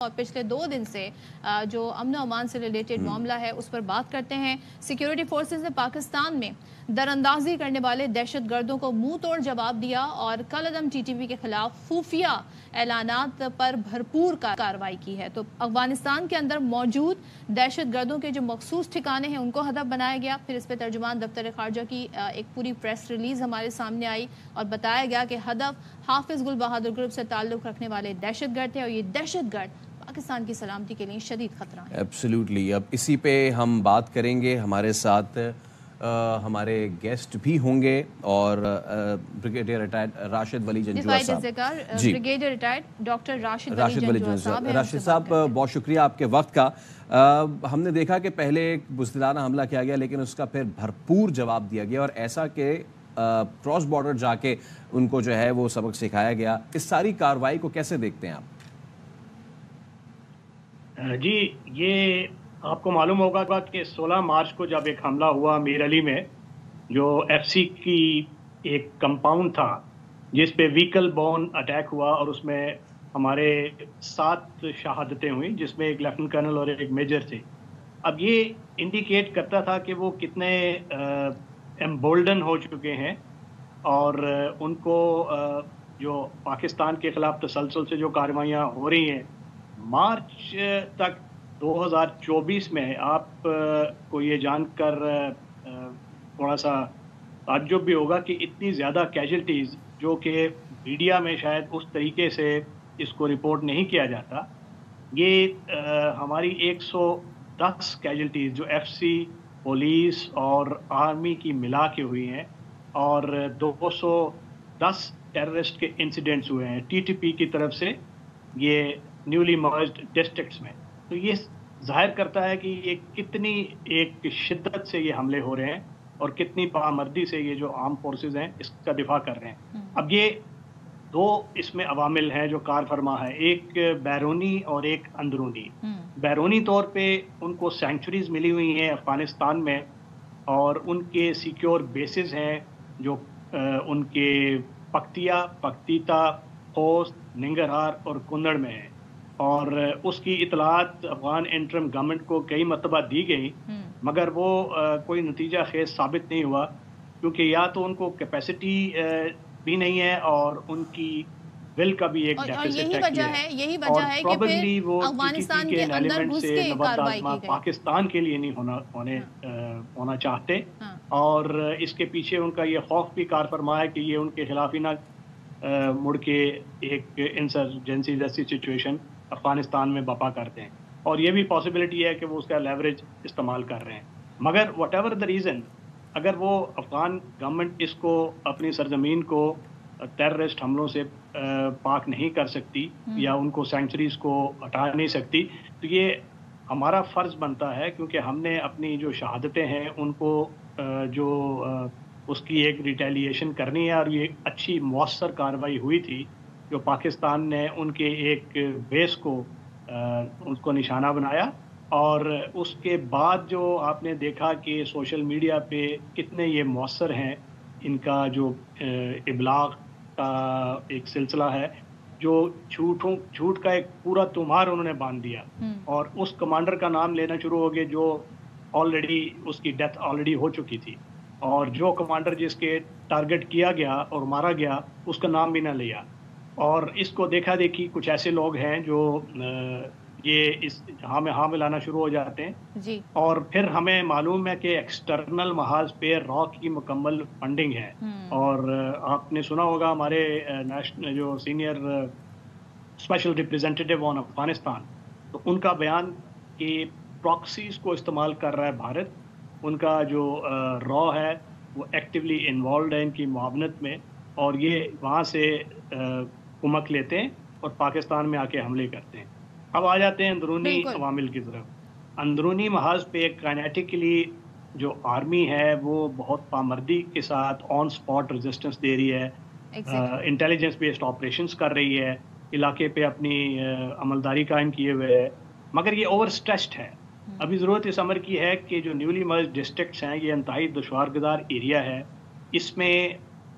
اور پچھلے 2 دن سے جو امن و امان سے ریلیٹڈ معاملہ ہے اس پر بات کرتے ہیں۔ سیکیورٹی فورسز نے پاکستان میں دراندازی کرنے والے دہشت گردوں کو منہ توڑ جواب دیا اور کل عدم ٹی ٹی پی کے خلاف خفیہ اعلانات پر بھرپور کارروائی کی ہے۔ تو افغانستان کے اندر موجود دہشت گردوں کے جو مخصوص ٹھکانے ہیں ان کو ہدف بنایا گیا، پھر اس پہ ترجمان دفتر خارجہ کی ایک پوری پریس ریلیز ہمارے سامنے آئی اور بتایا گیا کہ ہدف حافظ گل بہادر گروپ سے تعلق رکھنے والے دہشت گرد تھے اور یہ دہشت گرد پاکستان کی سلامتی کے لیے شدید خطرہ ہے۔ ایبسلیوٹلی، اب اسی پہ ہم بات کریں گے، ہمارے ساتھ ہمارے گیسٹ بھی ہوں گے اور بریگیڈیئر ریٹائرڈ راشد ولی جنجوعہ صاحب، بریگیڈیئر ریٹائرڈ ڈاکٹر راشد ولی جنجوعہ صاحب۔ راشد صاحب بہت شکریہ آپ کے وقت کا۔ ہم نے دیکھا کہ پہلے ایک بزدلانہ حملہ کیا گیا لیکن اس کا پھر بھرپور جواب دیا گیا اور ایسا کہ کراس بارڈر جا کے ان کو جو ہے وہ سبق سکھایا گیا۔ اس ساری کارروائی کو کیسے دیکھتے ہیں آپ؟ جی، یہ آپ کو معلوم ہوگا کہ 16 مارچ کو جب ایک حملہ ہوا میر علی میں، جو ایف سی کی ایک کمپاؤنڈ تھا جس پہ ویکل بون اٹیک ہوا اور اس میں ہمارے 7 شہادتیں ہوئیں، جس میں ایک لیفٹنٹ کرنل اور ایک میجر تھے۔ اب یہ انڈیکیٹ کرتا تھا کہ وہ کتنے ایمبولڈن ہو چکے ہیں اور ان کو جو پاکستان کے خلاف تسلسل سے جو کارروائیاں ہو رہی ہیں، مارچ تک 2024 میں آپ کو یہ جان کر تھوڑا سا تعجب بھی ہوگا کہ اتنی زیادہ کیجلٹیز جو کہ میڈیا میں شاید اس طریقے سے اس کو رپورٹ نہیں کیا جاتا، یہ ہماری 110 کیجلٹیز جو ایف سی، پولیس اور آرمی کی ملا کے ہوئی ہیں اور 210 ٹیررسٹ کے انسیڈنٹس ہوئے ہیں ٹی ٹی پی کی طرف سے یہ نیولی مرجڈ ڈسٹرکٹس میں۔ تو یہ ظاہر کرتا ہے کہ یہ کتنی ایک شدت سے یہ حملے ہو رہے ہیں اور کتنی پامردی سے یہ جو عام فورسز ہیں اس کا دفاع کر رہے ہیں۔ اب یہ 2 اس میں عوامل ہیں جو کار فرما ہے، ایک بیرونی اور ایک اندرونی۔ بیرونی طور پہ ان کو سینکچوریز ملی ہوئی ہیں افغانستان میں اور ان کے سیکیور بیسز ہیں جو ان کے پکتیا، پکتیتا، خوست، ننگرہار اور کنڑ میں ہیں، اور اس کی اطلاعات افغان انٹرم گورنمنٹ کو کئی مرتبہ دی گئی مگر وہ کوئی نتیجہ خیز ثابت نہیں ہوا، کیونکہ یا تو ان کو کیپیسٹی بھی نہیں ہے اور ان کی ول کا بھی ایک ڈیفیسٹ یہی وجہ ہے کہ پھر افغانستان کے اندر گھس کے کارروائی کی گئی، پاکستان کے لیے نہیں ہونا چاہتے، اور اس کے پیچھے ان کا یہ خوف بھی کار فرما ہے کہ یہ ان کے خلاف ہی نہ مڑ کے ایک انسرجنسی جیسی سچویشن افغانستان میں بپا کرتے ہیں، اور یہ بھی پاسبلٹی ہے کہ وہ اس کا لیوریج استعمال کر رہے ہیں۔ مگر واٹ ایور دا ریزن، اگر وہ افغان گورنمنٹ اس کو اپنی سرزمین کو ٹیررسٹ حملوں سے پاک نہیں کر سکتی یا ان کو سینکچوریز کو ہٹا نہیں سکتی، تو یہ ہمارا فرض بنتا ہے، کیونکہ ہم نے اپنی جو شہادتیں ہیں ان کو جو اس کی ایک ریٹیلیشن کرنی ہے، اور یہ اچھی مؤثر کارروائی ہوئی تھی جو پاکستان نے ان کے ایک بیس کو اس کو نشانہ بنایا، اور اس کے بعد جو آپ نے دیکھا کہ سوشل میڈیا پہ کتنے یہ مؤثر ہیں، ان کا جو ابلاغ کا ایک سلسلہ ہے، جو جھوٹ کا ایک پورا تمہار انہوں نے باندھ دیا اور اس کمانڈر کا نام لینا شروع ہو گئے جو آلریڈی اس کی ڈیتھ آلریڈی ہو چکی تھی، اور جو کمانڈر جس کے ٹارگٹ کیا گیا اور مارا گیا اس کا نام بھی نہ لیا، اور اس کو دیکھا دیکھی کچھ ایسے لوگ ہیں جو یہ اس ہاں میں ہاں ملانا شروع ہو جاتے ہیں، اور پھر ہمیں معلوم ہے کہ ایکسٹرنل محاذ پہ را کی مکمل فنڈنگ ہے، اور آپ نے سنا ہوگا ہمارے نیشنل جو سینئر اسپیشل ریپریزنٹیٹیو آن افغانستان، تو ان کا بیان کہ پراکسیز کو استعمال کر رہا ہے بھارت، ان کا جو را ہے وہ ایکٹیولی انوالوڈ ہے ان کی معاونت میں، اور یہ وہاں سے کمک لیتے ہیں اور پاکستان میں آ کے حملے کرتے ہیں۔ اب آ جاتے ہیں اندرونی عوامل کی طرف۔ اندرونی محاذ پہ کائنیٹیکلی جو آرمی ہے وہ بہت پامردی کے ساتھ آن سپاٹ ریزسٹنس دے رہی ہے، انٹیلیجنس بیسڈ آپریشنز کر رہی ہے، علاقے پہ اپنی عملداری قائم کیے ہوئے ہے، مگر یہ اوور اسٹریچڈ ہے۔ ابھی ضرورت اس امر کی ہے کہ جو نیولی مرجڈ ڈسٹرکٹس ہیں یہ انتہائی دشوار گزار ایریا ہے، اس میں